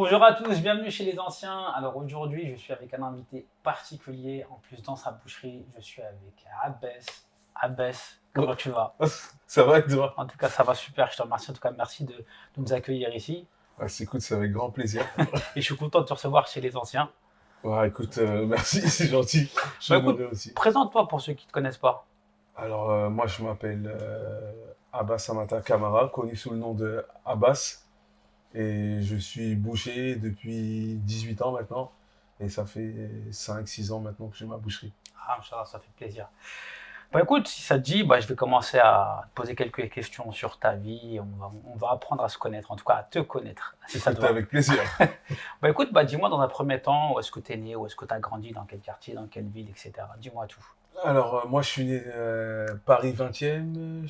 Bonjour à tous, bienvenue chez les anciens. Alors aujourd'hui, je suis avec un invité particulier. En plus, dans sa boucherie, je suis avec Abbès. Abbès, comment tu vas? Ça va et toi? En tout cas, ça va super. Je te remercie. En tout cas, merci de nous accueillir ici. Écoute, c'est avec grand plaisir. Et je suis content de te recevoir chez les anciens. Écoute, merci, c'est gentil. Je suis Bah écoute, honoré aussi. présente-toi pour ceux qui ne te connaissent pas. Alors, moi, je m'appelle Abbas Amata Kamara, connu sous le nom de Abbas. Et je suis boucher depuis 18 ans maintenant. Et ça fait 5, 6 ans maintenant que j'ai ma boucherie. Ah, ça fait plaisir. Bah écoute, si ça te dit, bah, je vais commencer à te poser quelques questions sur ta vie. On va apprendre à se connaître, en tout cas à te connaître, si ça te Écoute, va. avec plaisir. Bah écoute, bah dis-moi dans un premier temps, où est-ce que tu es né, où est-ce que tu as grandi, dans quel quartier, dans quelle ville, etc. Dis-moi tout. Alors, moi, je suis né Paris 20e,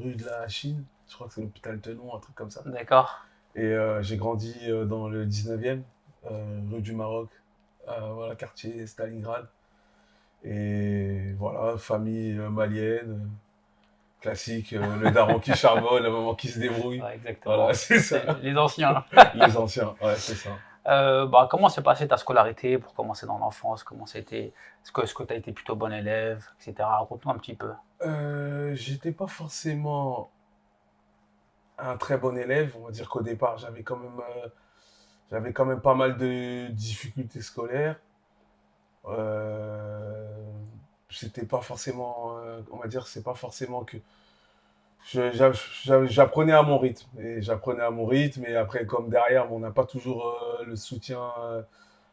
rue de la Chine. Je crois que c'est l'hôpital Tenon, un truc comme ça. D'accord. Et j'ai grandi dans le 19e, rue du Maroc, voilà, quartier Stalingrad. Et voilà, famille malienne, classique, le daron qui charbonne, la maman qui se débrouille. Ouais, Voilà, exactement. c'est C'est ça. les anciens. Les anciens, ouais, c'est ça. Bah, comment s'est passée ta scolarité pour commencer dans l'enfance? Comment c'était? Est-ce que tu as été plutôt bon élève, etc. Raconte-nous un petit peu. J'étais pas forcément un très bon élève. On va dire qu'au départ, j'avais quand même pas mal de difficultés scolaires. Euh, C'était pas forcément, on va dire, c'est pas forcément que j'apprenais à mon rythme et j'apprenais à mon rythme et après comme derrière on n'a pas toujours le soutien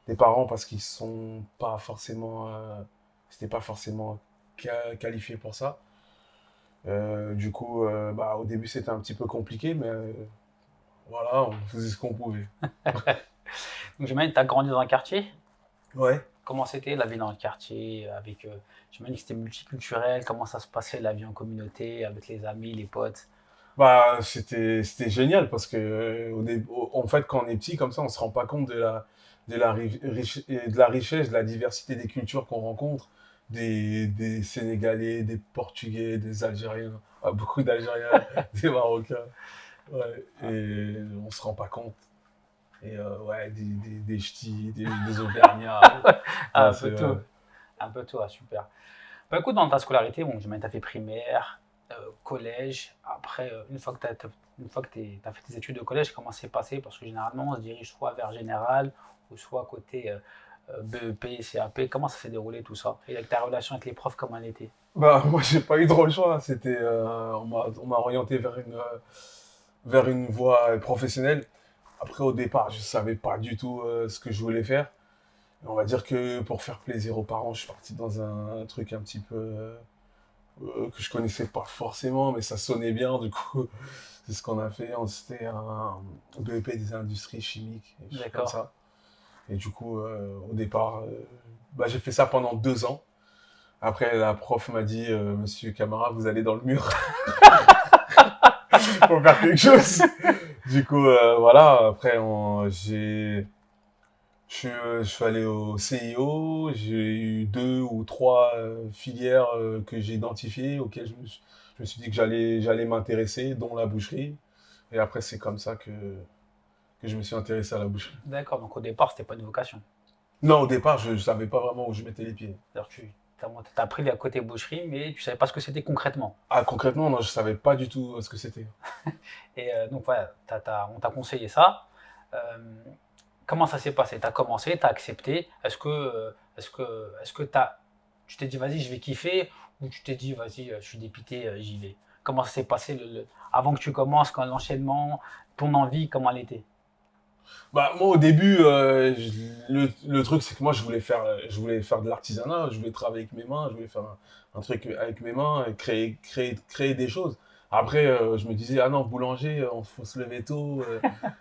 des parents parce qu'ils sont pas forcément c'était pas forcément qualifié pour ça. Du coup bah, au début c'était un petit peu compliqué mais voilà, on faisait ce qu'on pouvait. Donc j'imagine que tu as grandi dans un quartier. Ouais. Comment c'était la vie dans le quartier avec, j'imagine que c'était multiculturel. Comment ça se passait la vie en communauté avec les amis, les potes? Bah, c'était génial parce que en fait quand on est petit comme ça, on se rend pas compte de la richesse, de la diversité des cultures qu'on rencontre, des Sénégalais, des Portugais, des Algériens, beaucoup d'Algériens, des Marocains, ouais, et on se rend pas compte. Et ouais, des Ch'tis, des Auvergnats, Ah, ouais, un peu tout. Un peu tout, ah, super. Bah écoute, dans ta scolarité, bon, j'imagine que tu as fait primaire, collège. Après, une fois que tu as fait tes études au collège, comment c'est passé? Parce que généralement, on se dirige soit vers général ou soit côté BEP, CAP. Comment ça s'est déroulé tout ça? Et avec ta relation avec les profs, comment elle était? bah, moi, j'ai pas eu trop le choix. On m'a orienté vers une voie professionnelle. Après, au départ, je savais pas du tout ce que je voulais faire. On va dire que pour faire plaisir aux parents, je suis parti dans un truc un petit peu que je connaissais pas forcément, mais ça sonnait bien. Du coup, c'est ce qu'on a fait. C'était un BEP des industries chimiques, et des choses comme D'accord. ça. Et du coup, au départ, bah, j'ai fait ça pendant 2 ans. Après, la prof m'a dit, Monsieur Camara, vous allez dans le mur pour faire quelque chose. Du coup, voilà. Après, je suis allé au CIO. J'ai eu 2 ou 3 filières que j'ai identifiées, auxquelles je me suis dit que j'allais m'intéresser, dont la boucherie. Et après, c'est comme ça que je me suis intéressé à la boucherie. D'accord. Donc au départ, c'était pas une vocation. Non, au départ, je ne savais pas vraiment où je mettais les pieds. C'est-à-dire que tu as pris à côté boucherie, mais tu savais pas ce que c'était concrètement. Ah, concrètement, non, je savais pas du tout ce que c'était. Et donc voilà, on t'a conseillé ça. Euh, Comment ça s'est passé? Tu as commencé, tu as accepté. Tu t'es dit, vas-y, je vais kiffer, ou tu t'es dit, vas-y, je suis dépité, j'y vais? Comment ça s'est passé avant que tu commences, quand l'enchaînement, ton envie, comment elle était? Bah, moi, au début, le truc, c'est que moi, je voulais faire de l'artisanat, je voulais travailler avec mes mains, je voulais faire un truc avec mes mains, et créer des choses. Après, je me disais, ah non, boulanger, il faut se lever tôt.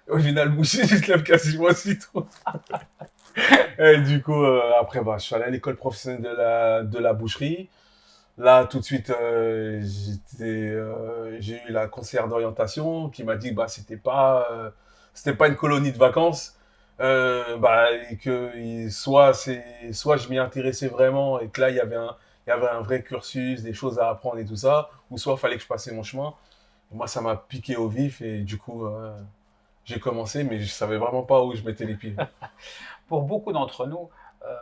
Au final, boucher, je se lève quasiment aussi tôt. Et du coup, après, bah, je suis allé à l'école professionnelle de la boucherie. Là, tout de suite, j'ai eu la conseillère d'orientation qui m'a dit que bah, c'était pas une colonie de vacances. Bah, et que soit je m'y intéressais vraiment et que là, il y avait un vrai cursus, des choses à apprendre et tout ça, ou soit il fallait que je passais mon chemin. Et moi, ça m'a piqué au vif et du coup, j'ai commencé, mais je savais vraiment pas où je mettais les pieds. Pour beaucoup d'entre nous, euh,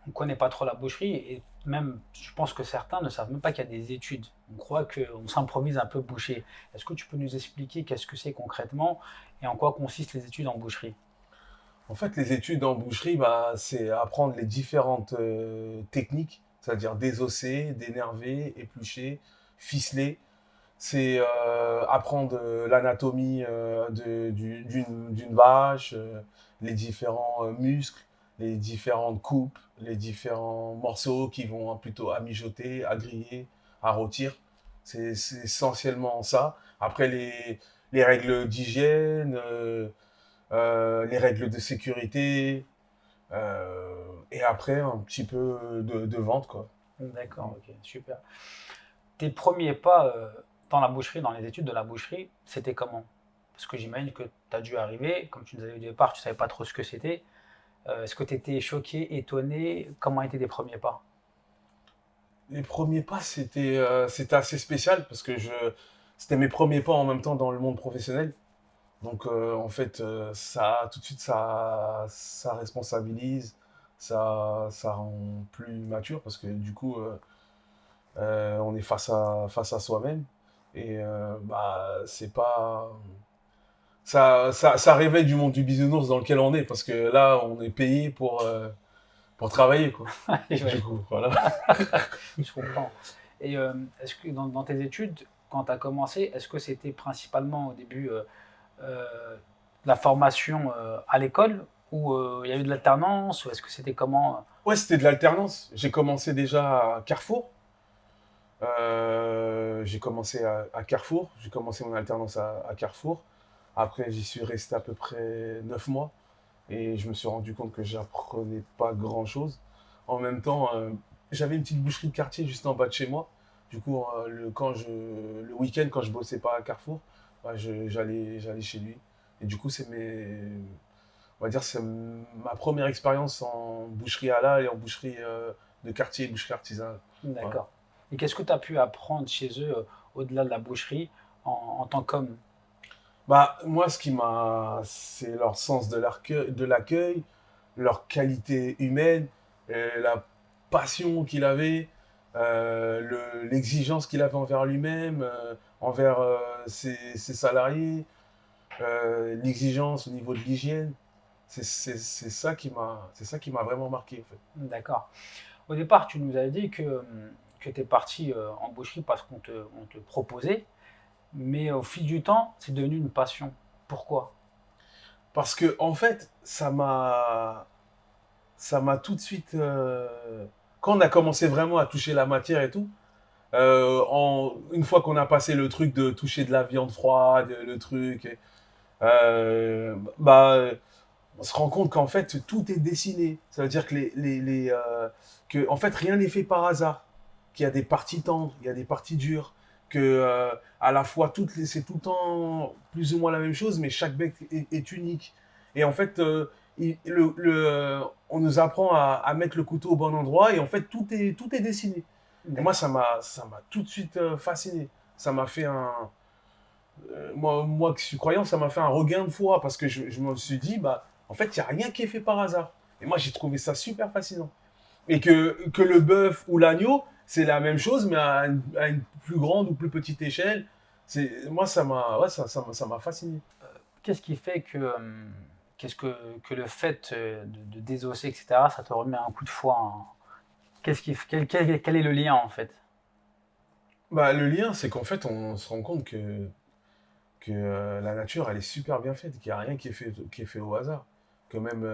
on ne connaît pas trop la boucherie et même, je pense que certains ne savent même pas qu'il y a des études. On croit qu'on s'improvise un peu boucher. Est-ce que tu peux nous expliquer qu'est-ce que c'est concrètement et en quoi consistent les études en boucherie? En fait, les études en boucherie, bah, c'est apprendre les différentes techniques, c'est-à-dire désosser, dénerver, éplucher, ficeler. C'est apprendre l'anatomie d'une vache, les différents muscles, les différentes coupes, les différents morceaux qui vont plutôt à mijoter, à griller, à rôtir. C'est essentiellement ça. Après, les règles d'hygiène, les règles de sécurité, et après, un petit peu de vente, quoi. D'accord, ok, super. Tes premiers pas dans la boucherie, dans les études de la boucherie, c'était comment? Parce que j'imagine que tu as dû arriver, comme tu nous avais dit au départ, tu savais pas trop ce que c'était. Est-ce que tu étais choqué, étonné? Comment étaient tes premiers pas? Les premiers pas, c'était assez spécial parce que c'était mes premiers pas en même temps dans le monde professionnel. Donc, en fait, tout de suite, ça responsabilise, ça rend plus mature parce que du coup, on est face à soi-même. Et bah, c'est pas. Ça réveille du monde du bisounours dans lequel on est parce que là, on est payé pour travailler, quoi. Du Ouais, coup, voilà. je comprends. Et est-ce que dans tes études, quand tu as commencé, est-ce que c'était principalement au début la formation à l'école ou il y a eu de l'alternance ou est-ce que c'était comment? Ouais, c'était de l'alternance. J'ai commencé déjà à Carrefour. J'ai commencé à Carrefour. J'ai commencé mon alternance à Carrefour. Après, j'y suis resté à peu près 9 mois. Et je me suis rendu compte que j'apprenais pas grand-chose. En même temps, j'avais une petite boucherie de quartier juste en bas de chez moi. Du coup, le week-end, quand je bossais pas à Carrefour, bah, j'allais chez lui. Et du coup, on va dire, c'est ma première expérience en boucherie halal et en boucherie de quartier, boucherie artisanale. Voilà. D'accord. Et qu'est-ce que tu as pu apprendre chez eux au-delà de la boucherie en tant qu'homme? Bah, moi, c'est leur sens de l'accueil, leur qualité humaine, la passion qu'il avait, l'exigence qu'il avait envers lui-même, envers ses salariés, l'exigence au niveau de l'hygiène. C'est ça qui m'a vraiment marqué, en fait. D'accord. Au départ, tu nous as dit que tu es parti en boucherie parce on te proposait, mais au fil du temps, c'est devenu une passion. Pourquoi? Parce que, en fait, ça m'a tout de suite, quand on a commencé vraiment à toucher la matière et tout, une fois qu'on a passé le truc de toucher de la viande froide, le truc, bah, on se rend compte qu'en fait, tout est dessiné. Ça veut dire que en fait, rien n'est fait par hasard. Qu'il y a des parties tendres, il y a des parties dures, que à la fois, c'est tout le temps plus ou moins la même chose, mais chaque bec est unique. Et en fait, on nous apprend à mettre le couteau au bon endroit, et en fait, tout est dessiné. Et moi, D'accord. ça m'a tout de suite fasciné. Ça m'a fait moi qui suis croyant, ça m'a fait un regain de foi parce que je me suis dit, bah, en fait, il n'y a rien qui est fait par hasard. Et moi, j'ai trouvé ça super fascinant. Et que le bœuf ou l'agneau, c'est la même chose, mais à une plus grande ou plus petite échelle. Moi, ça m'a fasciné. Qu'est-ce qui fait que le fait de désosser, etc., ça te remet un coup de foi, hein? Quel est le lien en fait? Bah, le lien, c'est qu'en fait, on se rend compte que la nature, elle est super bien faite, qu'il n'y a rien qui est fait au hasard. Que même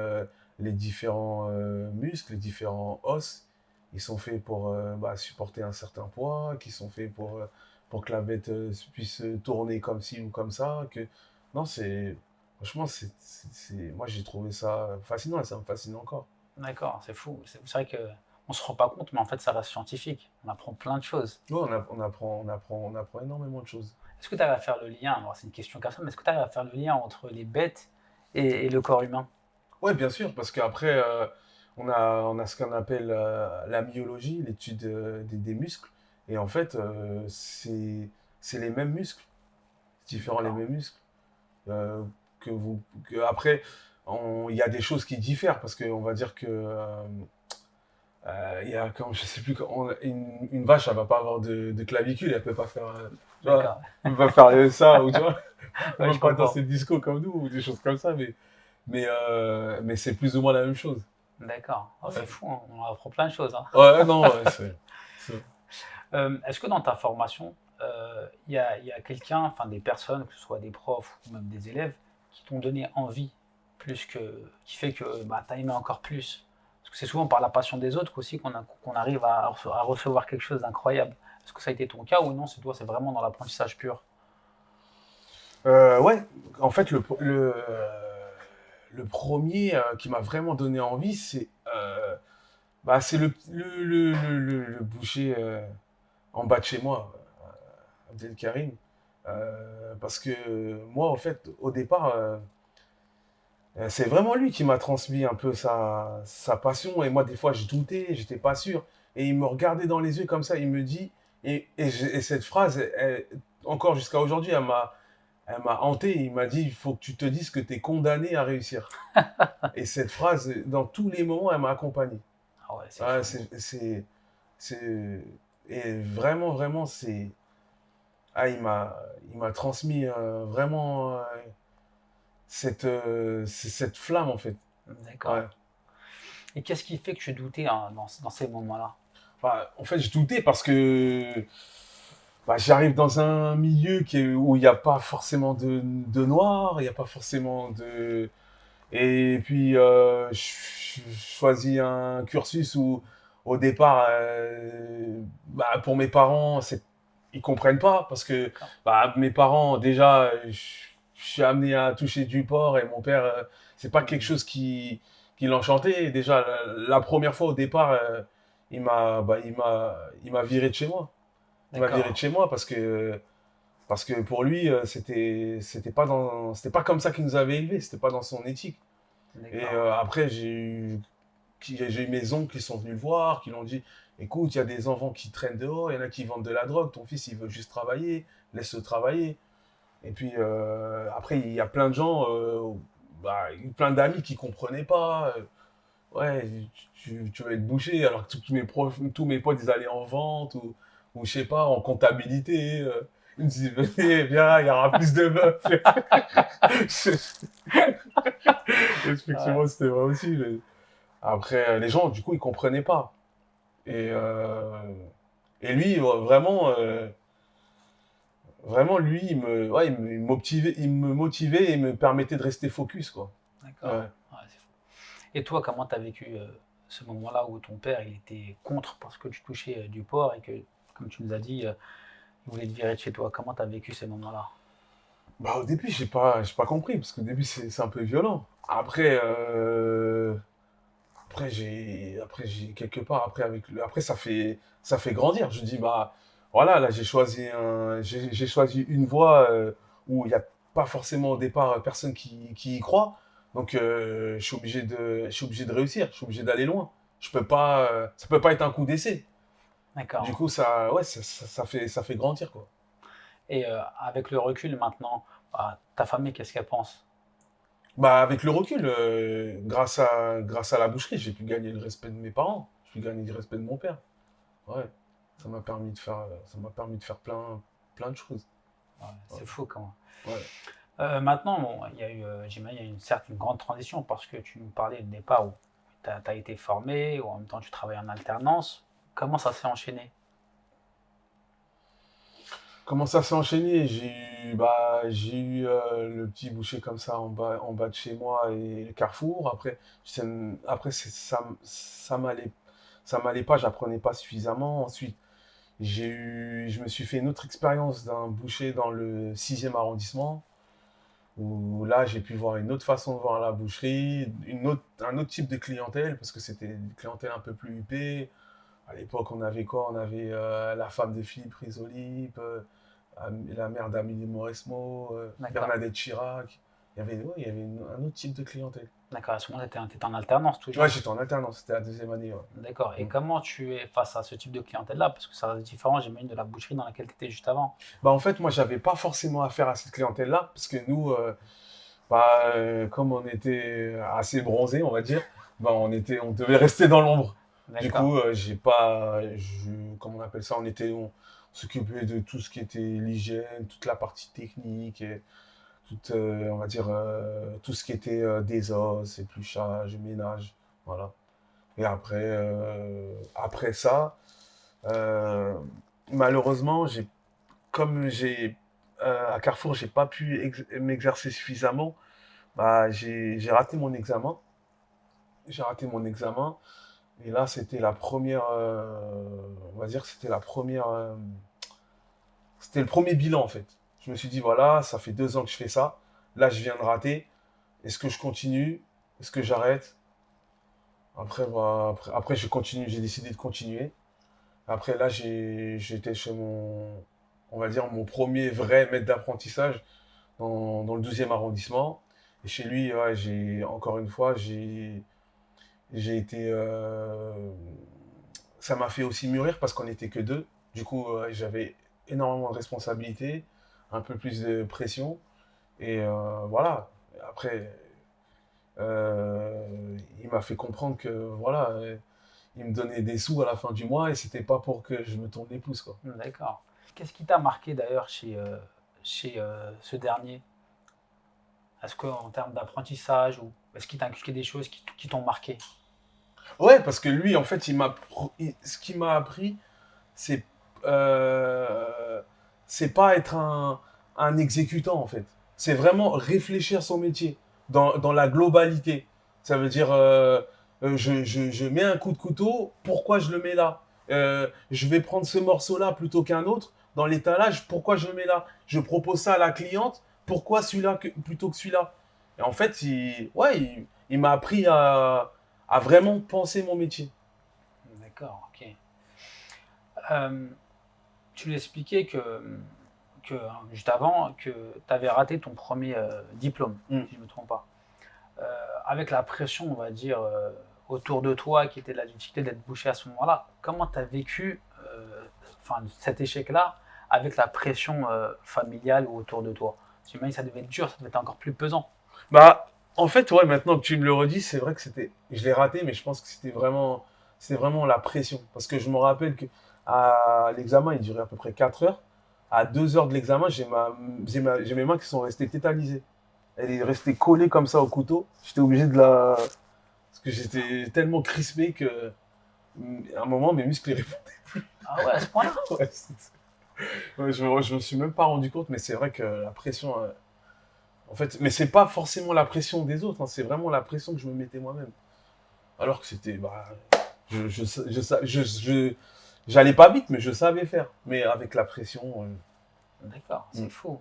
les différents muscles, les différents os, ils sont faits pour bah, supporter un certain poids, qui sont faits pour que la bête puisse tourner comme ci ou comme ça. Non, franchement, moi j'ai trouvé ça fascinant et ça me fascine encore. D'accord, c'est fou. C'est vrai que on se rend pas compte, mais en fait, ça reste scientifique. On apprend plein de choses. Ouais, on apprend énormément de choses. Est-ce que tu arrives à faire le lien, alors c'est une question comme ça, mais est-ce que tu arrives à faire le lien entre les bêtes et le corps humain? Ouais, bien sûr, parce qu'après, on a ce qu'on appelle la myologie, l'étude des muscles. Et en fait, c'est les mêmes muscles. C'est différent les D'accord. mêmes muscles. Euh, après, il y a des choses qui diffèrent parce qu'on va dire que il y a, comme, je sais plus, une vache, elle va pas avoir de clavicule, elle peut pas faire, tu vois, D'accord. elle peut pas faire ça, ou tu vois, elle Ouais, va je pas danser comprends. le disco comme nous, ou des choses comme ça, mais c'est plus ou moins la même chose. D'accord. Oh, c'est Ouais, fou, hein, on apprend plein de choses, hein. ouais non, ouais, Est-ce que dans ta formation, il y a quelqu'un, enfin des personnes, que ce soit des profs ou même des élèves, qui t'ont donné envie, qui fait que bah, tu as aimé encore plus? Parce que c'est souvent par la passion des autres qu'aussi qu'on arrive à recevoir quelque chose d'incroyable. Est-ce que ça a été ton cas ou non? C'est toi, c'est vraiment dans l'apprentissage pur. Ouais, en fait, le premier qui m'a vraiment donné envie, c'est le boucher en bas de chez moi, Abdelkarim. Parce que moi, en fait, au départ, c'est vraiment lui qui m'a transmis un peu sa passion. Et moi, des fois, je doutais, j'étais pas sûr. Et il me regardait dans les yeux comme ça, il me dit, et cette phrase, encore jusqu'à aujourd'hui, elle m'a hanté. Il m'a dit, il faut que tu te dises que tu es condamné à réussir. Et cette phrase, dans tous les moments, elle m'a accompagné. Ah ouais, c'est Ouais, fou. et vraiment, vraiment, il m'a transmis vraiment cette flamme, en fait. Ouais. D'accord. Et qu'est-ce qui fait que tu doutais hein, dans ces moments-là? Bah, en fait, je doutais parce que j'arrive dans un milieu où il n'y a pas forcément de noir, il n'y a pas forcément de. Et puis, je choisis un cursus où, au départ, pour mes parents, ils comprennent pas parce que D'accord. mes parents, déjà, je suis amené à toucher du porc et mon père, c'est pas quelque Mhm. chose qui l'enchantait. Déjà, la première fois au départ, il m'a viré de chez moi. Il m'a viré de D'accord. chez moi parce que pour lui, c'était pas comme ça qu'il nous avait élevés, c'était pas dans son éthique. Et D'accord. après, j'ai eu mes oncles qui sont venus le voir, qui l'ont dit, écoute, il y a des enfants qui traînent dehors, il y en a qui vendent de la drogue, ton fils, il veut juste travailler, laisse-le travailler. Et puis après, il y a plein de gens, plein d'amis qui comprenaient pas. Ouais, tu veux être bouché, alors que tous mes potes, ils allaient en vente ou je sais pas, en comptabilité. Ils me disaient, venez, viens, il y aura plus de meufs. Ouais. Effectivement, c'était vrai aussi. Mais après, les gens, du coup, ils comprenaient pas. Et, lui, vraiment, lui, ouais, il me motivait et me permettait de rester focus, quoi. Ouais. D'accord. Ouais, c'est fou. Et toi, comment tu as vécu ce moment-là où ton père il était contre parce que tu touchais du porc et que, comme tu nous as dit, il voulait te virer de chez toi? Comment tu as vécu ces moments-là? Au début, j'ai pas compris, parce qu'au début, c'est un peu violent. Après, quelque part, après, ça fait grandir. Je dis, voilà, là, j'ai choisi une voie où il n'y a pas forcément au départ personne qui y croit. Donc, je suis obligé de réussir, je suis obligé d'aller loin. Ça peut pas être un coup d'essai. Du D'accord. coup, ça fait grandir, quoi. Et avec le recul maintenant, bah, ta famille, qu'est-ce qu'elle pense? Avec le recul, grâce à la boucherie, j'ai pu gagner le respect de mes parents. J'ai pu gagner le respect de mon père. Ouais. Ça m'a permis de faire plein de choses. Ouais, Ouais. c'est fou quand Ouais. maintenant, bon, il y a eu, j'imagine, il y a une certaine grande transition parce que tu nous parlais au départ où tu as été formé, ou en même temps tu travailles en alternance. Comment ça s'est enchaîné? Comment ça s'est enchaîné? J'ai eu le petit boucher comme ça en bas de chez moi et le carrefour. Après ça m'allait pas, j'apprenais pas suffisamment. Ensuite, je me suis fait une autre expérience d'un boucher dans le 6e arrondissement, où là, j'ai pu voir une autre façon de voir la boucherie, un autre type de clientèle, parce que c'était une clientèle un peu plus huppée. À l'époque, on avait quoi? On avait la femme de Philippe Risolip, la mère d'Amélie Mauresmo, D'accord. Bernadette Chirac. Il y avait un autre type de clientèle. D'accord. À ce moment-là, tu étais en alternance Ouais, toujours. j'étais en alternance, c'était la deuxième année. Ouais. D'accord. Et Mm. comment tu es face à ce type de clientèle-là? Parce que ça reste différent, j'imagine, de la boucherie dans laquelle tu étais juste avant. En fait, moi, j'avais pas forcément affaire à cette clientèle-là, parce que nous, Bah, comme on était assez bronzé, on va dire, bah, on devait rester dans l'ombre. Du D'accord. coup, j'ai pas, comment on appelle ça, on s'occupait de tout ce qui était l'hygiène, toute la partie technique, et on va dire, tout ce qui était des os, épluchage, ménage, voilà. Et après ça, euh, malheureusement, à Carrefour, j'ai pas pu m'exercer suffisamment. Bah, j'ai raté mon examen. J'ai raté mon examen. Et là, c'était la première, on va dire, c'était le premier bilan en fait. Je me suis dit, voilà, ça fait 2 ans que je fais ça. Là, je viens de rater. Est-ce que je continue? Est-ce que j'arrête? Après, je continue. J'ai décidé de continuer. Après, là, j'étais chez on va dire, mon premier vrai maître d'apprentissage dans le 12e arrondissement. Et chez lui, ouais, encore une fois, j'ai été, ça m'a fait aussi mûrir parce qu'on n'était que deux. Du coup, j'avais énormément de responsabilités, un peu plus de pression. Et voilà. Après, il m'a fait comprendre que voilà, il me donnait des sous à la fin du mois et c'était pas pour que je me tourne les pouces, quoi. D'accord. Qu'est-ce qui t'a marqué d'ailleurs chez ce dernier? Est-ce qu'en termes d'apprentissage ou est-ce qu'il t'a inculqué des choses qui t'ont marqué? Ouais, parce que lui, en fait, ce qu'il m'a appris, c'est c'est pas être un exécutant en fait. C'est vraiment réfléchir son métier dans la globalité. Ça veut dire, je mets un coup de couteau, pourquoi je le mets là? Je vais prendre ce morceau-là plutôt qu'un autre. Dans l'étalage, pourquoi je le mets là? Je propose ça à la cliente, pourquoi celui-là plutôt que celui-là? Et en fait, ouais, il m'a appris à vraiment penser mon métier. D'accord, ok. Euh, Tu l'expliquais juste avant que tu avais raté ton premier diplôme, Mm. si je ne me trompe pas. Avec la pression, on va dire, autour de toi, qui était de la difficulté d'être bouché à ce moment-là, comment tu as vécu cet échec-là avec la pression familiale ou autour de toi? J'imagine que ça devait être dur, ça devait être encore plus pesant. Bah, en fait, ouais, maintenant que tu me le redis, c'est vrai que je l'ai raté, mais je pense que c'était vraiment la pression. Parce que je me rappelle que à l'examen, il durait à peu près 4 heures. À 2 heures de l'examen, j'ai mes mains qui sont restées tétanisées. Elle est restée collée comme ça au couteau. J'étais obligé de la, parce que j'étais tellement crispé que, à un moment, mes muscles, ils répondaient. Ah ouais, à ce point-là. Ouais, ouais, je me suis même pas rendu compte, mais c'est vrai que la pression, en fait, mais c'est pas forcément la pression des autres, hein, c'est vraiment la pression que je me mettais moi-même. Alors que c'était, bah, j'allais pas vite, mais je savais faire. Mais avec la pression, D'accord, c'est mm. fou.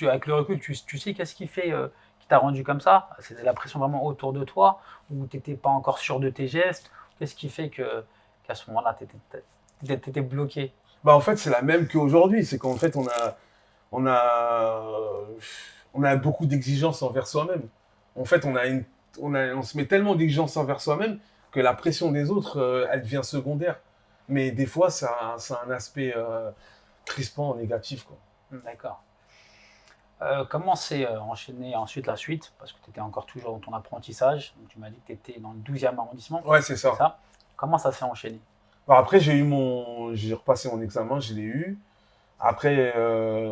Avec le recul, tu sais qu'est-ce qui t'a rendu comme ça? C'était la pression vraiment autour de toi, ou t'étais pas encore sûr de tes gestes? Qu'est-ce qui fait qu'à ce moment-là, t'étais bloqué? Bah, en fait, c'est la même qu'aujourd'hui. C'est qu'en fait, on a beaucoup d'exigences envers soi-même. En fait, on se met tellement d'exigences envers soi-même que la pression des autres, elle devient secondaire. Mais des fois, ça a un aspect crispant, négatif, quoi. D'accord. Comment s'est enchaîné ensuite la suite? Parce que tu étais encore toujours dans ton apprentissage. Donc, tu m'as dit que tu étais dans le 12e arrondissement, Ouais, c'est c'est ça. ça? Comment ça s'est enchaîné? Alors après, j'ai repassé mon examen, je l'ai eu. Après,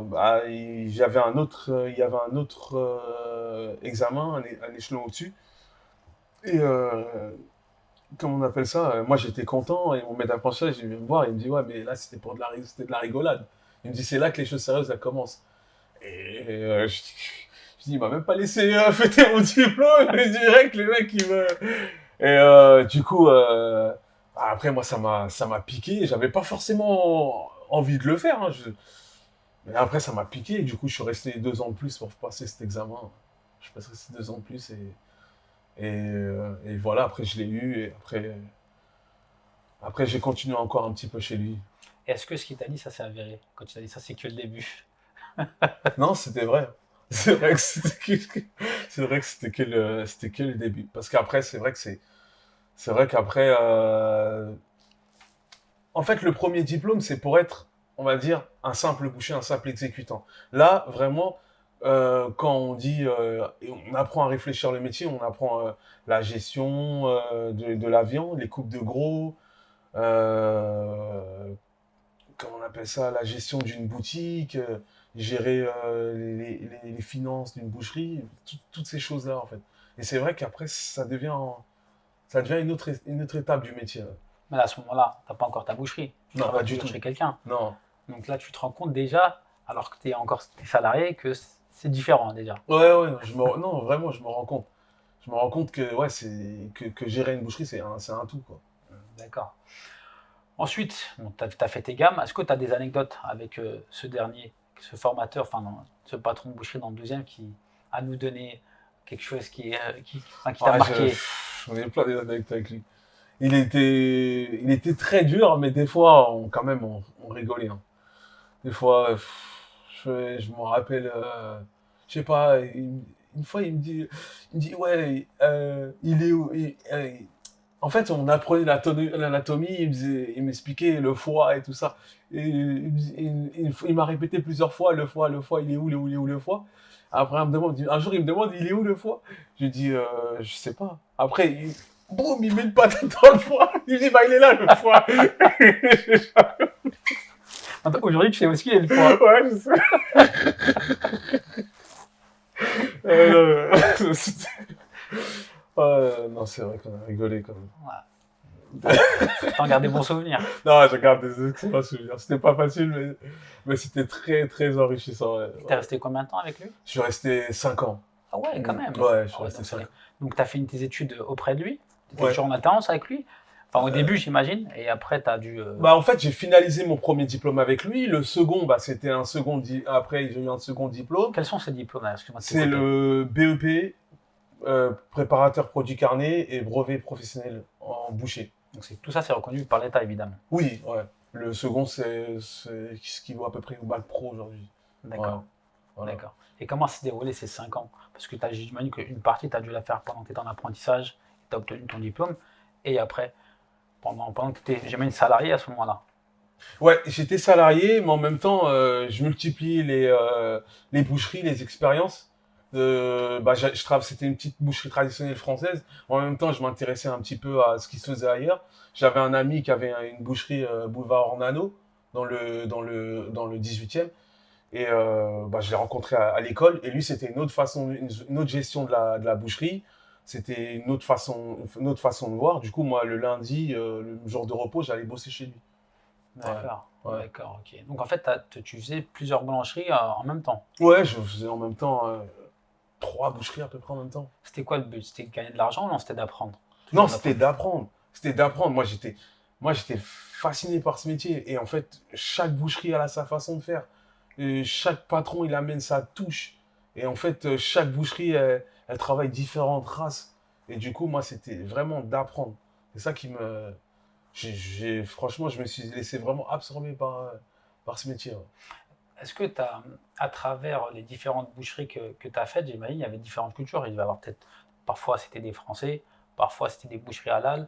bah, il y avait un autre examen, un échelon au-dessus. Et comment on appelle ça? Moi, j'étais content et mon maître d'apprentissage, il vient me voir, il me dit, ouais, mais là, c'était de la rigolade. Il me dit, c'est là que les choses sérieuses, elles commencent. Et je dis, il m'a même pas laissé fêter mon diplôme, mais direct, le mec, il me... Et du coup, après, moi, ça m'a piqué. J'avais pas forcément envie de le faire, hein. Mais après, ça m'a piqué. Et du coup, je suis resté 2 ans de plus pour passer cet examen. Je suis resté 2 ans de plus et voilà, après, je l'ai eu. Et après j'ai continué encore un petit peu chez lui. Est-ce que ce qu'il t'a dit, ça s'est avéré? Quand il t'a dit ça, c'est que le début. Non, c'était vrai. C'est vrai que c'est vrai que c'était que le début. Parce qu'après, c'est vrai qu'après, en fait, le premier diplôme, c'est pour être, on va dire, un simple boucher, un simple exécutant. Là, vraiment, quand on dit, on apprend à réfléchir le métier, on apprend la gestion de la viande, les coupes de gros, euh, comment on appelle ça, la gestion d'une boutique, gérer les finances d'une boucherie, toutes ces choses-là en fait. Et c'est vrai qu'après, ça devient une autre étape du métier. Ouais. Mais là, à ce moment-là, tu n'as pas encore ta boucherie. Tu Non, pas travailles du toujours tout. chez quelqu'un. Non. Donc là, tu te rends compte déjà, alors que tu es encore t'es salarié, que c'est différent déjà. Ouais, non, vraiment, je me rends compte. Je me rends compte que, ouais, que gérer une boucherie, c'est un tout, quoi. D'accord. Ensuite, bon, tu as fait tes gammes. Est-ce que tu as des anecdotes avec ce dernier, ce formateur, enfin non, ce patron de boucherie dans le deuxième qui a nous donné quelque chose qui t'a Ouais, marqué? j'en ai plein d'anecdotes avec lui. Il était très dur, mais des fois, quand même, on rigolait. Hein. Des fois, je me rappelle, je sais pas, une fois, il me dit, ouais, il est où en fait, on apprenait l'anatomie, il m'expliquait le foie et tout ça. Et il m'a répété plusieurs fois, le foie, il est où, il est où le foie? Après, un jour, il me demande, il est où le foie? Je dis, je sais pas. Après, boum, il met une patate dans le foie. Il dit, bah, il est là, le foie. Aujourd'hui, tu sais aussi qu'il y a le foie. Ouais, je sais. Non, non, c'est vrai qu'on a rigolé quand même. Voilà. T'en gardes des bons souvenirs. Non, je garde des excellents souvenirs. C'était pas facile, mais c'était très, très enrichissant. Ouais. T'es Ouais. resté combien de temps avec lui? Je suis resté 5 ans. Ah ouais, quand même. Ouais, je Ah suis ouais, resté 5 ans. donc t'as fini tes études auprès de lui? T'étais Ouais. toujours en alternance avec lui? Enfin, au début, j'imagine, et après, t'as dû. Bah, en fait, j'ai finalisé mon premier diplôme avec lui. Le second, bah, c'était un second. Après, j'ai eu un second diplôme. Quels sont ces diplômes? Excuse-moi de te C'est couper. le BEP, préparateur produit carné et brevet professionnel en boucher. Donc, tout ça, c'est reconnu par l'État, évidemment. Oui, ouais. Le second, c'est ce qui vaut à peu près au bac pro aujourd'hui. Ouais, D'accord. voilà. D'accord. Et comment s'est déroulé ces 5 ans? Parce que j'imagine qu'une partie, tu as dû la faire pendant que tu étais en apprentissage, tu as obtenu ton diplôme, et après, pendant que tu étais, j'imagine, salarié à ce moment-là. Ouais, j'étais salarié, mais en même temps, je multipliais les boucheries, les expériences. Bah, c'était une petite boucherie traditionnelle française. En même temps, je m'intéressais un petit peu à ce qui se faisait ailleurs. J'avais un ami qui avait une boucherie boulevard Ornano, dans le 18e. Et bah, je l'ai rencontré à l'école. Et lui, c'était une autre façon, une autre gestion de la boucherie. C'était une autre façon de voir. Du coup, moi, le lundi, le jour de repos, j'allais bosser chez lui. Ouais, D'accord. ouais. D'accord, ok. Donc en fait, tu faisais plusieurs boulangeries en même temps. Ouais, je faisais en même temps 3 boucheries à peu près en même temps. C'était quoi le but? C'était de gagner de l'argent ou non, c'était d'apprendre? Non, Toujours c'était d'apprendre. d'apprendre. C'était d'apprendre. Moi, j'étais fasciné par ce métier. Et en fait, chaque boucherie elle a sa façon de faire. Et chaque patron, il amène sa touche. Et en fait, chaque boucherie, elle travaille différentes races. Et du coup, moi, c'était vraiment d'apprendre. C'est ça qui me. Franchement, je me suis laissé vraiment absorber par ce métier. Ouais. Est-ce que tu as, à travers les différentes boucheries que tu as faites, j'imagine, il y avait différentes cultures. Il devait y avoir peut-être, parfois c'était des Français, parfois c'était des boucheries halal,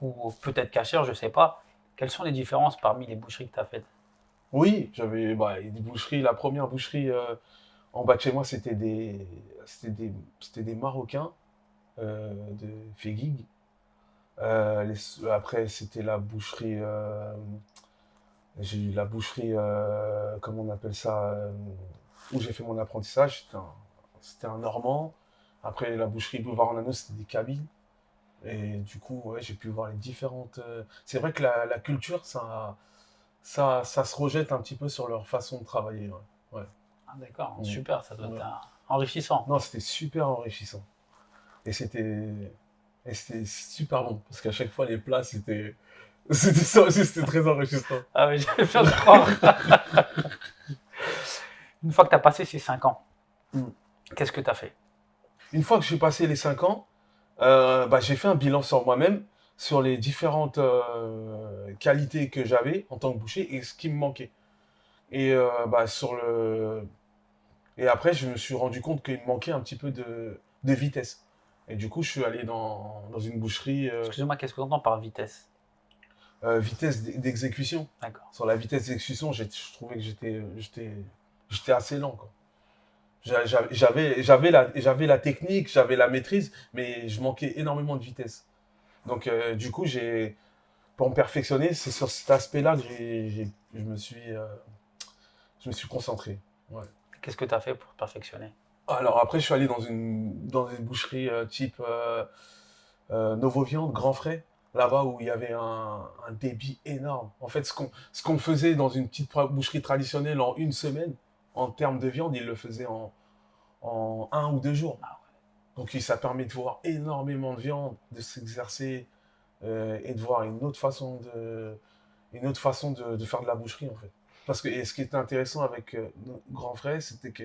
ou peut-être cachères, je ne sais pas. Quelles sont les différences parmi les boucheries que tu as faites? Oui, j'avais bah, des boucheries. La première boucherie en bas de chez moi, c'était des Marocains de Fegig. Après, c'était la boucherie. J'ai eu la boucherie, comment on appelle ça, où j'ai fait mon apprentissage. C'était un Normand. Après, la boucherie Boulevard en Anneau, c'était des Kabyles. Et du coup, ouais, j'ai pu voir les différentes. C'est vrai que la culture, ça se rejette un petit peu sur leur façon de travailler. Ouais. Ouais. Ah, d'accord, Mm. super, ça doit Ouais. être enrichissant. Non, c'était super enrichissant. Et c'était super bon. Parce qu'à chaque fois, les plats, c'était ça aussi, c'était très enrichissant. Ah oui, j'ai bien de croire. Une fois que tu as passé ces 5 ans, Mm. qu'est-ce que tu as fait? Une fois que j'ai passé les 5 ans, bah, j'ai fait un bilan sur moi-même, sur les différentes qualités que j'avais en tant que boucher et ce qui me manquait. Et, bah, et après, je me suis rendu compte qu'il me manquait un petit peu de vitesse. Et du coup, je suis allé dans une boucherie, Excuse-moi, qu'est-ce que tu entends par vitesse? vitesse d'exécution. D'accord. Sur la vitesse d'exécution, je trouvais que j'étais assez lent, quoi. J'avais la technique, j'avais la maîtrise, mais je manquais énormément de vitesse. Donc, du coup, pour me perfectionner, c'est sur cet aspect-là que je me suis concentré. Ouais. Qu'est-ce que tu as fait pour te perfectionner? Alors après, je suis allé dans une boucherie type Novo Viande, Grand Frais, là-bas où il y avait un débit énorme. En fait, ce qu'on faisait dans une petite boucherie traditionnelle en une semaine, en termes de viande, ils le faisaient en 1 ou 2 jours. Ah Donc ça permet de voir énormément de viande, de s'exercer et de voir une autre façon de faire de la boucherie en fait. Parce que et ce qui était intéressant avec Grand Frais, c'était que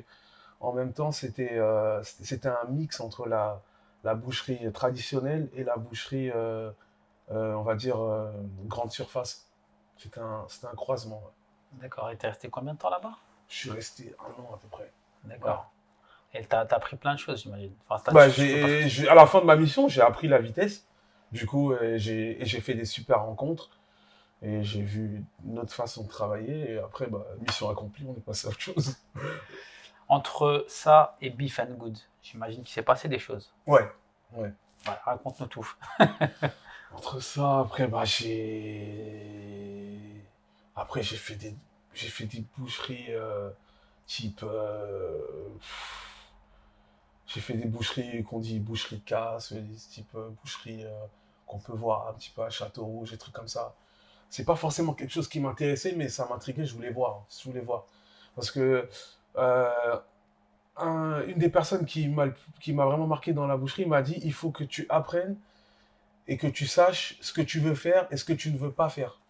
en même temps c'était un mix entre la boucherie traditionnelle et la boucherie on va dire grande surface. C'était un croisement. Ouais. d'accord. Et t'es resté combien de temps là-bas? Je suis resté 1 an à peu près. Ouais. D'accord. Et t'as appris plein de choses, j'imagine. Enfin, Bah, tu peux pas. à la fin de ma mission, j'ai appris la vitesse. Du coup, j'ai fait des super rencontres et j'ai vu une autre façon de travailler. Et après, bah, mission accomplie, on est passé à autre chose. Entre ça et Beef and Good, j'imagine qu'il s'est passé des choses. Ouais, ouais. Ouais, raconte-nous tout. Entre ça, après, bah, après, j'ai fait des boucheries type. J'ai fait des boucheries qu'on dit boucherie de casse, des type boucherie qu'on peut voir un petit peu à Château-Rouge, des trucs comme ça. C'est pas forcément quelque chose qui m'intéressait, mais ça m'intriguait, je voulais voir. Je voulais voir. Parce que euh, une des personnes qui m'a vraiment marqué dans la boucherie m'a dit il faut que tu apprennes et que tu saches ce que tu veux faire et ce que tu ne veux pas faire.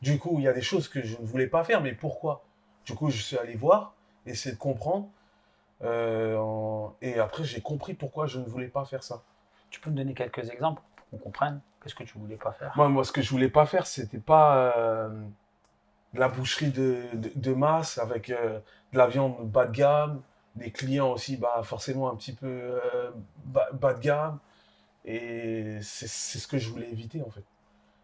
Du coup, il y a des choses que je ne voulais pas faire, mais pourquoi? Du coup, je suis allé voir, essayer de comprendre. Et après, j'ai compris pourquoi je ne voulais pas faire ça. Tu peux me donner quelques exemples pour qu'on comprenne qu'est-ce que tu voulais pas faire? Moi, ce que je voulais pas faire, c'était pas de la boucherie de masse avec de la viande bas de gamme, des clients aussi, bah, forcément un petit peu bas de gamme. Et c'est ce que je voulais éviter, en fait.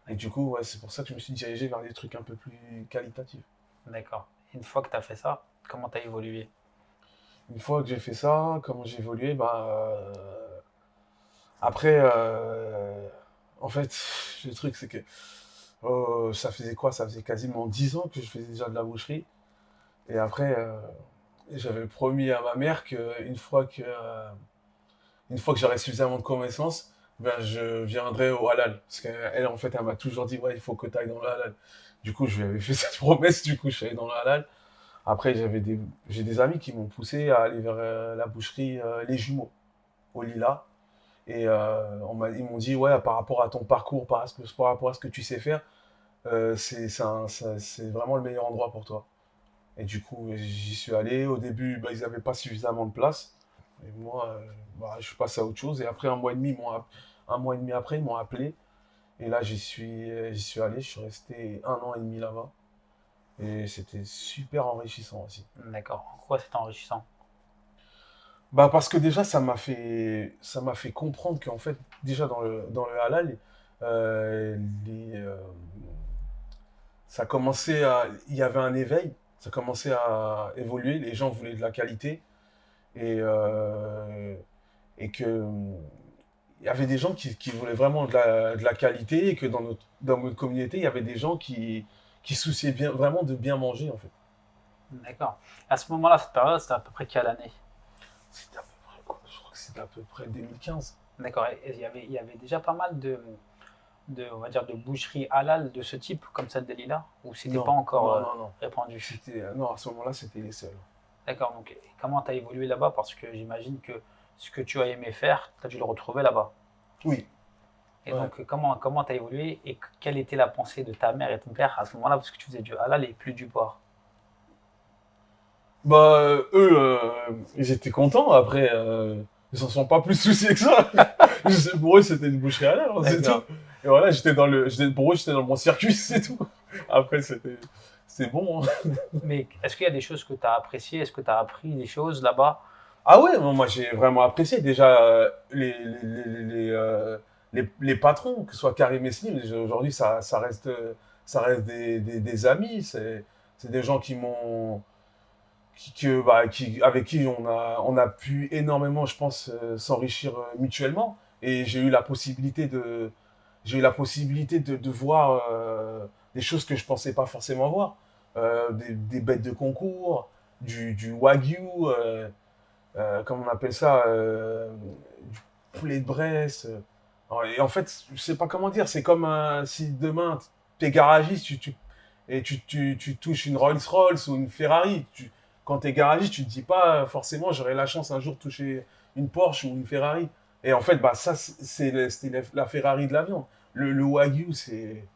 Et du coup, ouais, c'est pour ça que je me suis dirigé vers des trucs un peu plus qualitatifs. D'accord. Une fois que tu as fait ça, comment tu as évolué? Une fois que j'ai fait ça, comment j'ai évolué, bah, après, en fait, le truc, c'est que ça faisait quoi? Ça faisait quasiment 10 ans que je faisais déjà de la boucherie. Et après, j'avais promis à ma mère une fois que j'aurais suffisamment de connaissances, ben, je viendrai au halal. Parce qu'elle, en fait, elle m'a toujours dit, ouais, il faut que tu ailles dans le halal. Du coup, je lui avais fait cette promesse, du coup, je suis allé dans le halal. Après, j'ai des amis qui m'ont poussé à aller vers la boucherie Les Jumeaux, au Lila. Et ils m'ont dit, ouais, par rapport à ton parcours, par rapport à ce que tu sais faire, c'est vraiment le meilleur endroit pour toi. Et du coup, j'y suis allé. Au début, bah, ils n'avaient pas suffisamment de place. Et moi, bah, je suis passé à autre chose. Et après un mois et demi après, ils m'ont appelé. Et là, j'y suis allé. Je suis resté 1 an et demi là-bas. Et c'était super enrichissant aussi. D'accord. En quoi c'est enrichissant? Bah, parce que déjà, ça m'a fait comprendre qu'en fait, déjà dans le halal, euh, les, euh, il y avait un éveil, ça commençait à évoluer, les gens voulaient de la qualité et, et que il y avait des gens qui voulaient vraiment de la qualité et que dans notre communauté, il y avait des gens qui se souciaient vraiment de bien manger en fait. D'accord. À ce moment-là, cette période, c'était à peu près quelle année? C'était à peu près quoi? Je crois que c'était à peu près 2015. D'accord. Et il y avait déjà pas mal on va dire, de boucheries halal de ce type, comme celle de Lila, ou c'était pas Non, encore non. répandu? Non, à ce moment-là, c'était les seuls. D'accord. Donc, et comment tu as évolué là-bas? Parce que j'imagine que ce que tu as aimé faire, tu as dû le retrouver là-bas. Oui. Et Ouais. donc, comment tu as évolué et quelle était la pensée de ta mère et ton père à ce moment-là, parce que tu faisais du halal et plus du porc? Bah, eux, ils étaient contents. Après, ils s'en sont pas plus souciés que ça. Pour eux, c'était une boucherie à l'air, c'est tout. D'accord. Et voilà, pour eux, j'étais dans mon circuit, c'est tout. Après, c'était bon. Hein. Mais est-ce qu'il y a des choses que tu as appréciées? Est-ce que tu as appris des choses là-bas? Ah ouais, moi, j'ai vraiment apprécié. Déjà, les patrons, que ce soit Karim et Slim, aujourd'hui, ça reste des amis. C'est des gens avec qui on a pu énormément, je pense, s'enrichir mutuellement. Et j'ai eu la possibilité de voir des choses que je pensais pas forcément voir. Des bêtes de concours, du wagyu, comment on appelle ça, du poulet de Bresse. Et en fait, je sais pas comment dire, c'est comme si demain, t'es garagiste, tu touches une Rolls-Royce ou une Ferrari. Quand t'es garagiste, tu te dis pas forcément j'aurai la chance un jour de toucher une Porsche ou une Ferrari. Et en fait, bah, ça, c'était la Ferrari de l'avion. Le Wagyu, c'est,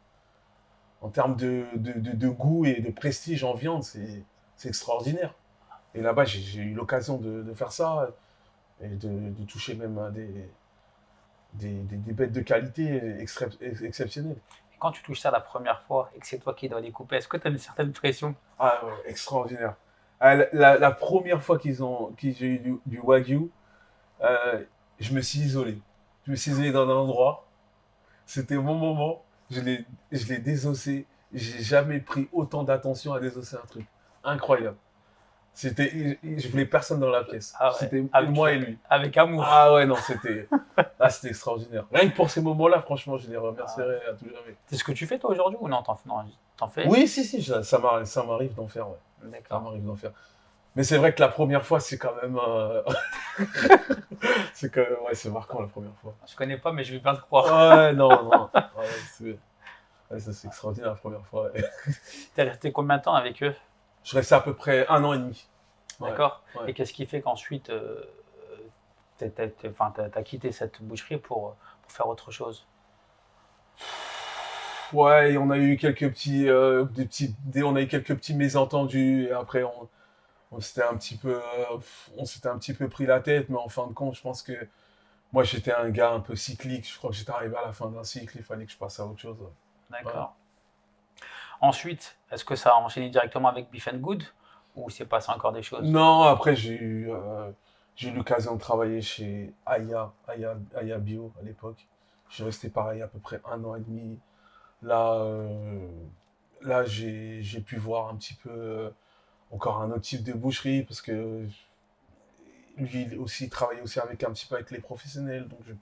en termes de goût et de prestige en viande, c'est extraordinaire. Et là-bas, j'ai eu l'occasion de faire ça et de toucher même des bêtes de qualité exceptionnelles. Et quand tu touches ça la première fois et que c'est toi qui dois les couper, est-ce que tu as une certaine pression? Ah, ouais, extraordinaire. Ah, la première fois que j'ai eu du Wagyu, euh, je me suis isolé. Je me suis isolé dans un endroit. C'était mon moment. Je l'ai désossé. J'ai jamais pris autant d'attention à désosser un truc. Incroyable. Je voulais personne dans la pièce. Ah ouais, C'était moi et lui. avec amour. Ah ouais, non, c'était extraordinaire. Rien que pour ces moments-là, franchement, je les remercierai à tout jamais. C'est ce que tu fais toi aujourd'hui ou non? T'en fais? Oui, si, ça m'arrive d'en faire, ouais. Ça D'accord. m'arrive d'en faire. Mais c'est vrai que la première fois, c'est quand même. Ouais, c'est marquant la première fois. Je connais pas, mais je vais bien te croire. Ouais, non, non. Ça, c'est extraordinaire la première fois. Ouais. T'es resté combien de temps avec eux? Je restais à peu près 1 an et demi. Ouais, D'accord. ouais. Et qu'est-ce qui fait qu'ensuite t'as quitté cette boucherie pour faire autre chose? Ouais, et on a eu quelques on a eu quelques petits mésentendus. Et après, on s'était un petit peu pris la tête. Mais en fin de compte, je pense que moi, j'étais un gars un peu cyclique. Je crois que j'étais arrivé à la fin d'un cycle. Il fallait que je passe à autre chose. D'accord. Ensuite, est-ce que ça a enchaîné directement avec Beef and Good ou s'est passé encore des choses? Non, après, j'ai eu l'occasion de travailler chez Aya Bio à l'époque. Je suis resté pareil à peu près 1 an et demi. Là, j'ai pu voir un petit peu encore un autre type de boucherie parce que lui aussi travaillait aussi avec un petit peu avec les professionnels. Donc, j'ai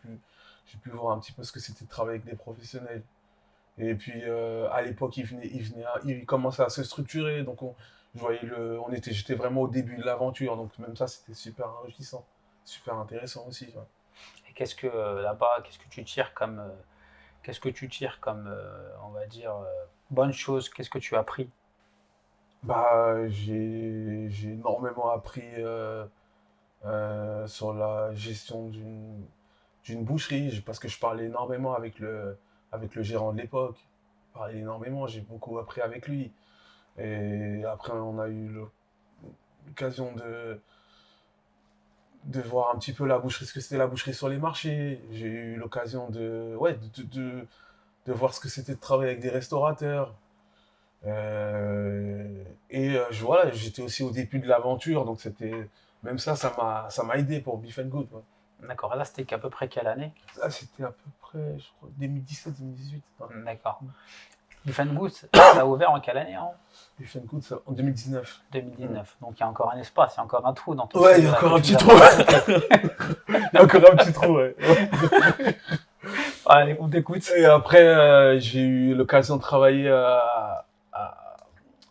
pu voir un petit peu ce que c'était de travailler avec des professionnels. Et puis, à l'époque, il commençait à se structurer. Donc, j'étais vraiment au début de l'aventure. Donc, même ça, c'était super enrichissant, super intéressant aussi. Ouais. Et qu'est-ce que là-bas, qu'est-ce que tu tires comme, on va dire, bonne chose? Qu'est-ce que tu as appris? Bah, j'ai énormément appris sur la gestion d'une boucherie parce que je parlais énormément avec le gérant de l'époque. Je parlais énormément, j'ai beaucoup appris avec lui. Et après, on a eu l'occasion de voir un petit peu la boucherie, ce que c'était la boucherie sur les marchés. J'ai eu l'occasion ouais, de voir ce que c'était de travailler avec des restaurateurs. Voilà, j'étais aussi au début de l'aventure, donc même ça m'a aidé pour Beef and Good. Ouais. D'accord. Là, c'était qu'à peu près quelle année? Ça, c'était à peu près, je crois, 2017-2018. D'accord. Beef and Good, ça a ouvert en quelle année? En Beef and Good, ça, en 2019. 2019. Donc il y a encore un espace, il y a encore un trou dans tout Ouais, ce il y a que encore un tu petit nous as trou. raconté. Il y a encore un petit trou, ouais. Allez, on t'écoute. Et après, j'ai eu l'occasion de travailler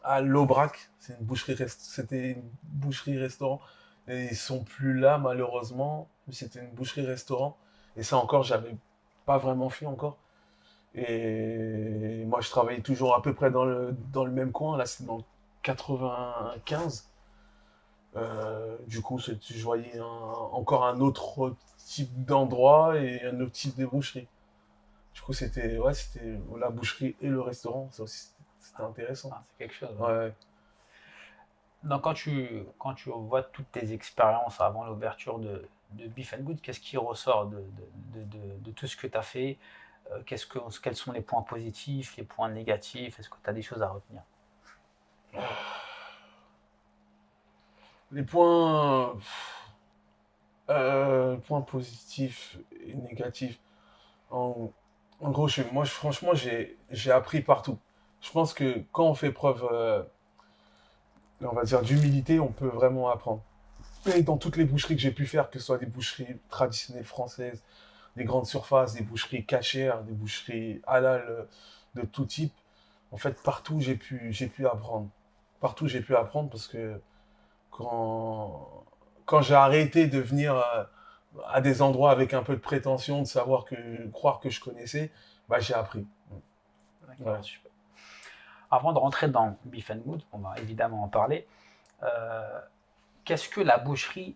à l'Aubrac. C'était une boucherie-restaurant. Et ils sont plus là, malheureusement. C'était une boucherie-restaurant. Et ça encore, j'avais pas vraiment fait encore. Et moi, je travaillais toujours à peu près dans le même coin. Là, c'est dans le 95. Du coup, je voyais encore un autre type d'endroit et un autre type de boucherie. Du coup, c'était la boucherie et le restaurant. Ça aussi, c'était intéressant. Ah, c'est quelque chose. Ouais. Donc quand tu vois toutes tes expériences avant l'ouverture de Beef and Good, qu'est-ce qui ressort de tout ce que tu as fait? Quels sont les points positifs, les points négatifs? Est-ce que tu as des choses à retenir? Les points positifs et négatifs. En, En gros, franchement, j'ai appris partout. Je pense que quand on fait preuve on va dire, d'humilité, on peut vraiment apprendre. Et dans toutes les boucheries que j'ai pu faire, que ce soit des boucheries traditionnelles françaises, des grandes surfaces, des boucheries cachères, des boucheries halal de tout type, en fait, partout j'ai pu apprendre. Partout j'ai pu apprendre parce que quand, quand j'ai arrêté de venir à des endroits avec un peu de prétention, de savoir que, croire que je connaissais, bah, j'ai appris. D'accord, Ouais. super. Avant de rentrer dans Beef and Good, on va évidemment en parler. euh, Qu'est-ce que la boucherie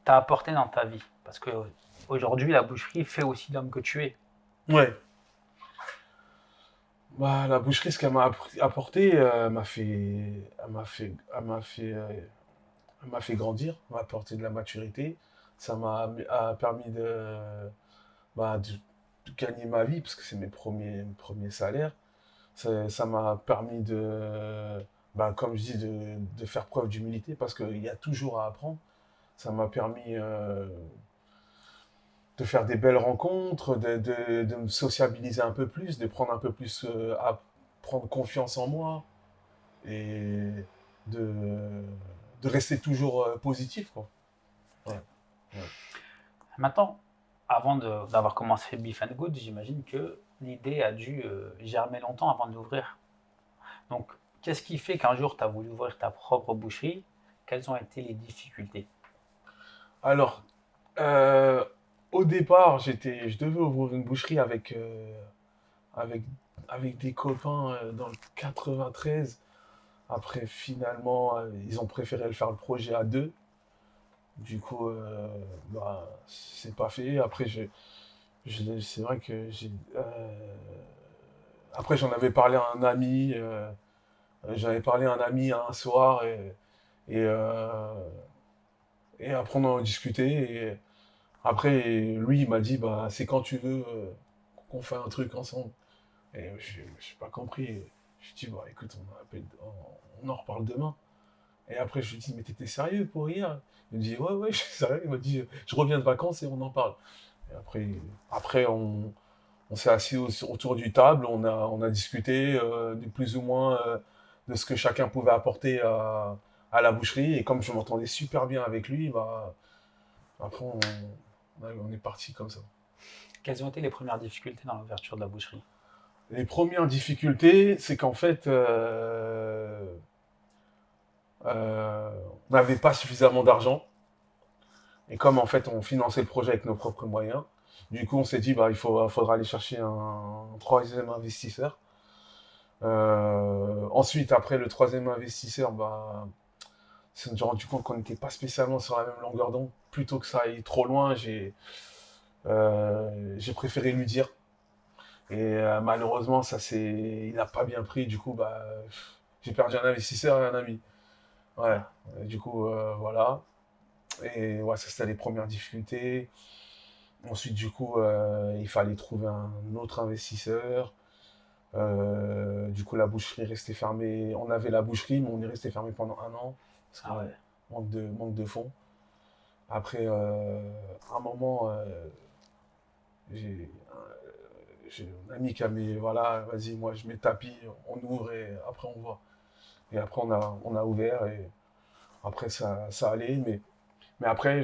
t'a apporté dans ta vie? Parce que aujourd'hui, la boucherie fait aussi l'homme que tu es. Ouais. Bah, la boucherie, ce qu'elle m'a apporté, elle m'a fait grandir, m'a apporté de la maturité. Ça a permis bah, de gagner ma vie parce que c'est mes premiers salaires. Ça m'a permis bah, comme je dis, de faire preuve d'humilité parce qu'il y a toujours à apprendre. Ça m'a permis de faire des belles rencontres, de me sociabiliser un peu plus, de prendre un peu plus à prendre confiance en moi et de, de rester toujours positif, quoi. Ouais, ouais. Maintenant, avant d'avoir commencé Beef and Good, j'imagine que l'idée a dû germer longtemps avant de l'ouvrir. Donc, qu'est-ce qui fait qu'un jour tu as voulu ouvrir ta propre boucherie? Quelles ont été les difficultés? Alors, euh, au départ, je devais ouvrir une boucherie avec, avec des copains dans le 93. Après, finalement, ils ont préféré le faire le projet à deux. Du coup, bah, c'est pas fait. Après, c'est vrai que après, j'en avais parlé à un ami. J'en avais parlé à un ami un soir et, euh, et après, on en a discuté. Et après, lui, il m'a dit, bah, c'est quand tu veux qu'on fait un truc ensemble. Et je n'ai pas compris. Je dis, bah, écoute, on en reparle demain. Et après, je lui dis, mais t'étais sérieux pour hier? Il me dit, ouais, ouais, je suis sérieux. Il m'a dit, je reviens de vacances et on en parle. Et après on s'est assis autour du table, on a discuté de plus ou moins de ce que chacun pouvait apporter à la boucherie. Et comme je m'entendais super bien avec lui, bah, après, on est parti comme ça. Quelles ont été les premières difficultés dans l'ouverture de la boucherie? Les premières difficultés, c'est qu'en fait, on n'avait pas suffisamment d'argent. Et comme en fait, on finançait le projet avec nos propres moyens, du coup, on s'est dit, bah, faudra aller chercher un troisième investisseur. Ensuite, après le troisième investisseur, bah, on s'est rendu compte qu'on n'était pas spécialement sur la même longueur d'onde. Plutôt que ça aille trop loin, j'ai préféré lui dire. Et malheureusement, il n'a pas bien pris. Du coup, bah, j'ai perdu un investisseur et un ami. Ouais. Ah, Du coup, voilà. Et ouais, ça c'était les premières difficultés. Ensuite, du coup, il fallait trouver un autre investisseur. Du coup, la boucherie restait fermée. On avait la boucherie, mais on est resté fermé pendant un an parce que ah ouais. manque de fonds. Après, à un moment, j'ai j'ai un ami qui a mis, voilà, vas-y, moi je mets tapis, on ouvre et après on voit. Et après, on a ouvert et après ça allait. Mais après,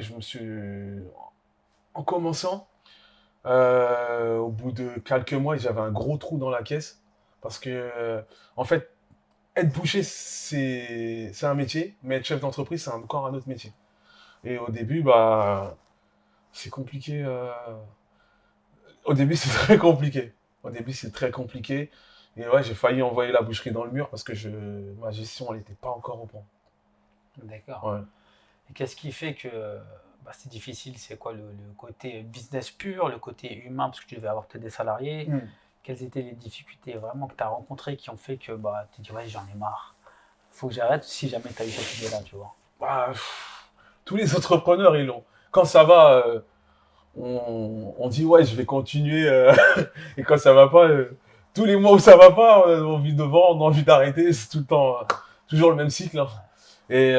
en commençant, au bout de quelques mois, j'avais un gros trou dans la caisse parce que, en fait, être boucher, c'est un métier, mais être chef d'entreprise, c'est encore un autre métier. Et au début, bah, c'est compliqué. Au début, c'est très compliqué. Au début, c'est très compliqué. Et ouais, j'ai failli envoyer la boucherie dans le mur parce que ma gestion, elle n'était pas encore au point. D'accord. Ouais. Et qu'est-ce qui fait que bah, c'est difficile? C'est quoi le côté business pur, le côté humain, parce que tu devais avoir peut-être des salariés? Hmm. Quelles étaient les difficultés vraiment que tu as rencontrées qui ont fait que bah, tu te dis, ouais, j'en ai marre, faut que j'arrête si jamais tu as eu cette idée-là, tu vois? Bah, tous les entrepreneurs, ils l'ont. Quand ça va, on dit ouais, je vais continuer. Et quand ça va pas, tous les mois où ça va pas, on a envie de vendre, on a envie d'arrêter. C'est tout le temps, toujours le même cycle, hein. Et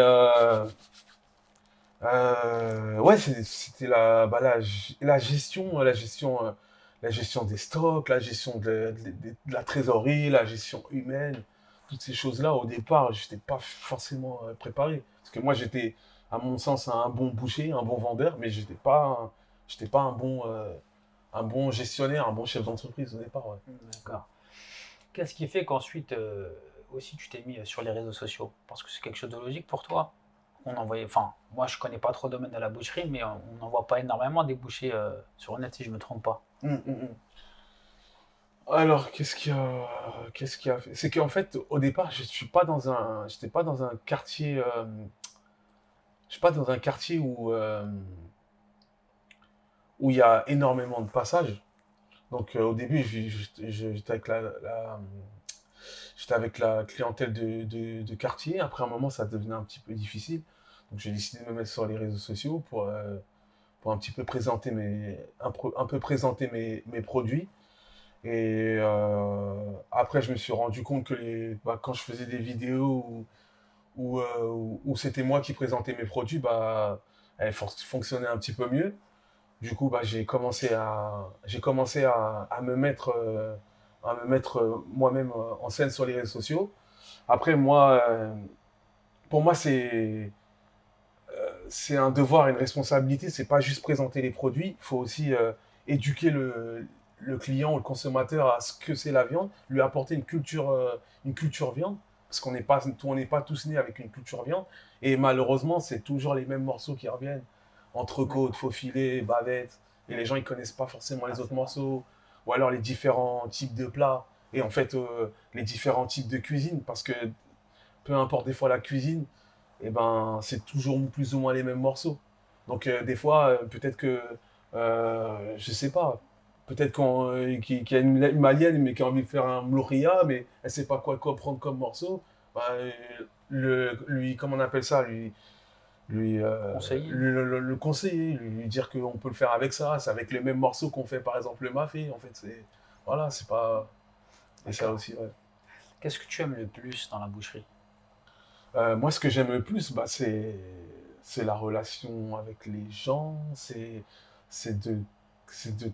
ouais, c'était la gestion des stocks, la gestion de la trésorerie, la gestion humaine. toutes ces choses-là, au départ, je n'étais pas forcément préparé. Parce que moi, j'étais, à mon sens, un bon boucher, un bon vendeur, mais j'étais pas un bon gestionnaire, un bon chef d'entreprise au départ. Ouais. D'accord. Qu'est-ce qui fait qu'ensuite aussi tu t'es mis sur les réseaux sociaux? Parce que c'est quelque chose de logique pour toi. On envoyait, enfin, moi je connais pas trop le domaine de la boucherie, mais on n'en voit pas énormément des bouchers sur net si je me trompe pas. Hum. Alors, qu'est-ce qui a fait? C'est qu'en fait, au départ, j'étais pas dans un quartier, je suis pas dans un quartier où il y a énormément de passages. Donc, au début, j'étais j'étais avec la clientèle de quartier. Après un moment, ça devenait un petit peu difficile. Donc, j'ai décidé de me mettre sur les réseaux sociaux pour un petit peu présenter un peu présenter mes produits. Et après, je me suis rendu compte que quand je faisais des vidéos où c'était moi qui présentais mes produits, bah, elles fonctionnaient un petit peu mieux. Du coup, bah, j'ai commencé à me mettre moi-même en scène sur les réseaux sociaux. Après, pour moi, c'est un devoir et une responsabilité. C'est pas juste présenter les produits. Il faut aussi éduquer le client ou le consommateur à ce que c'est la viande, lui apporter une culture viande. Parce on n'est pas tous nés avec une culture viande. Et malheureusement, c'est toujours les mêmes morceaux qui reviennent. Entrecôte, faux filet, bavette. Et les gens, ils connaissent pas forcément Ah, les autres c'est vrai. morceaux. Ou alors les différents types de plats. Et en fait, les différents types de cuisine. Parce que peu importe des fois la cuisine, et ben, c'est toujours plus ou moins les mêmes morceaux. Donc, des fois, peut-être que, je sais pas, peut-être qu'il y a une malienne, mais qui a envie de faire un mlouria, mais elle sait pas quoi prendre comme morceau. Bah, lui, comment on appelle ça, Conseiller. le conseiller, lui dire qu'on peut le faire avec ça, c'est avec les mêmes morceaux qu'on fait par exemple le mafé. En fait, voilà, c'est pas. Et ça D'accord. aussi, ouais. Qu'est-ce que tu aimes le plus dans la boucherie? Moi, ce que j'aime le plus, bah, c'est la relation avec les gens, c'est de, c'est de,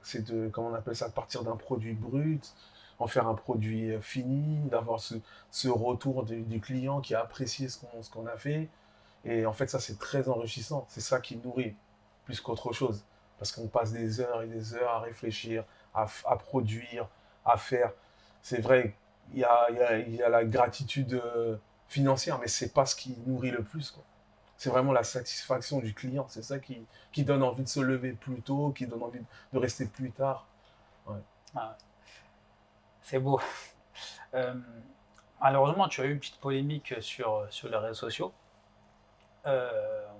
c'est de, comment on appelle ça, de partir d'un produit brut, en faire un produit fini, d'avoir ce retour du client qui a apprécié ce qu'on a fait. Et en fait, ça, c'est très enrichissant. C'est ça qui nourrit plus qu'autre chose. Parce qu'on passe des heures et des heures à réfléchir, à produire, à faire. C'est vrai, il y a la gratitude financière, mais c'est pas ce qui nourrit le plus, quoi. C'est vraiment la satisfaction du client. C'est ça qui donne envie de se lever plus tôt, qui donne envie de rester plus tard. Ouais. Ah, c'est beau. Euh, Malheureusement, tu as eu une petite polémique sur les réseaux sociaux. On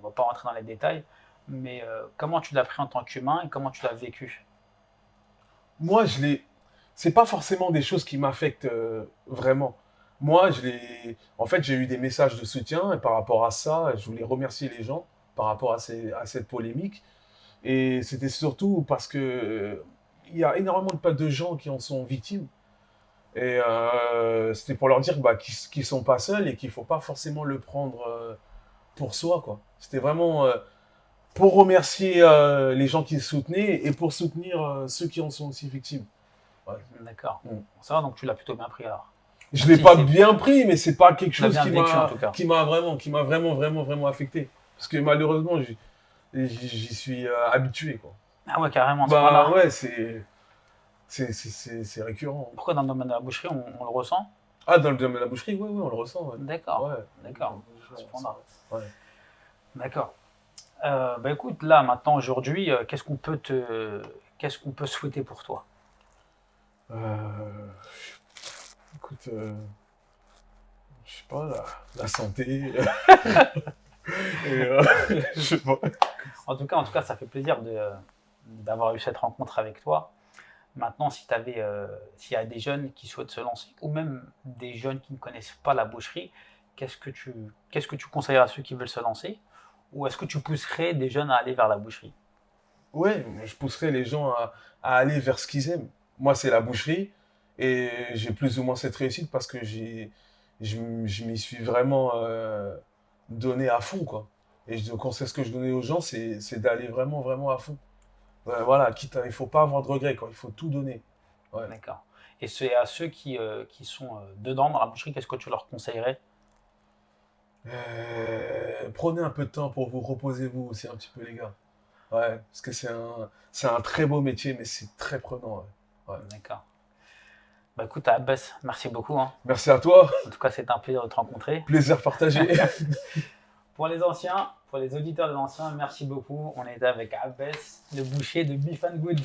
va pas rentrer dans les détails, mais comment tu l'as pris en tant qu'humain et comment tu l'as vécu? Moi, c'est pas forcément des choses qui m'affectent vraiment. Moi, en fait, j'ai eu des messages de soutien et par rapport à ça, je voulais remercier les gens par rapport à cette polémique. Et c'était surtout parce que il y a énormément de gens qui en sont victimes. Et c'était pour leur dire bah, qu'ils sont pas seuls et qu'il faut pas forcément le prendre pour soi, quoi. C'était vraiment pour remercier les gens qui le soutenaient et pour soutenir ceux qui en sont aussi victimes. Ouais. D'accord. Mm. Ça va, donc tu l'as plutôt bien pris alors. Je Même l'ai si pas c'est, bien pris, mais c'est pas quelque tu l'as chose bien vécu en tout cas. qui m'a vraiment affecté. Parce que malheureusement, j'y suis habitué, quoi. Ah ouais, carrément à ce Bah point-là. ouais, c'est récurrent. Pourquoi dans le domaine de la boucherie, on le ressent? Ah, dans le domaine de la boucherie, ouais, ouais, on le ressent, ouais. D'accord, Ouais, d'accord, ouais, à ce on ressent, point-là. ouais. Ouais. D'accord. Bah écoute, là maintenant aujourd'hui, qu'est-ce qu'on peut souhaiter pour toi? Euh, écoute, je sais pas, la santé. et, je sais pas. En tout cas, ça fait plaisir d'avoir eu cette rencontre avec toi. Maintenant, s'il y a des jeunes qui souhaitent se lancer, ou même des jeunes qui ne connaissent pas la boucherie, qu'est-ce que tu conseillerais à ceux qui veulent se lancer? Ou est-ce que tu pousserais des jeunes à aller vers la boucherie? Ouais, je pousserais les gens à aller vers ce qu'ils aiment. Moi, c'est la boucherie et j'ai plus ou moins cette réussite parce que je m'y suis vraiment donné à fond, quoi. Et le conseil que je donnais aux gens, c'est d'aller vraiment à fond. Voilà, il faut pas avoir de regrets, quoi. Il faut tout donner. Ouais. D'accord. Et à ceux qui sont dedans dans la boucherie, qu'est-ce que tu leur conseillerais? Prenez un peu de temps pour vous, reposez-vous aussi un petit peu, les gars. Ouais, parce que c'est un très beau métier, mais c'est très prenant. Ouais. Ouais. D'accord. Bah écoute, Abbas, merci beaucoup, hein. Merci à toi, En tout cas, c'est un plaisir de te rencontrer. plaisir partagé. Pour les anciens, pour les auditeurs des anciens, merci beaucoup. On était avec Abbas, le boucher de Beef and Good.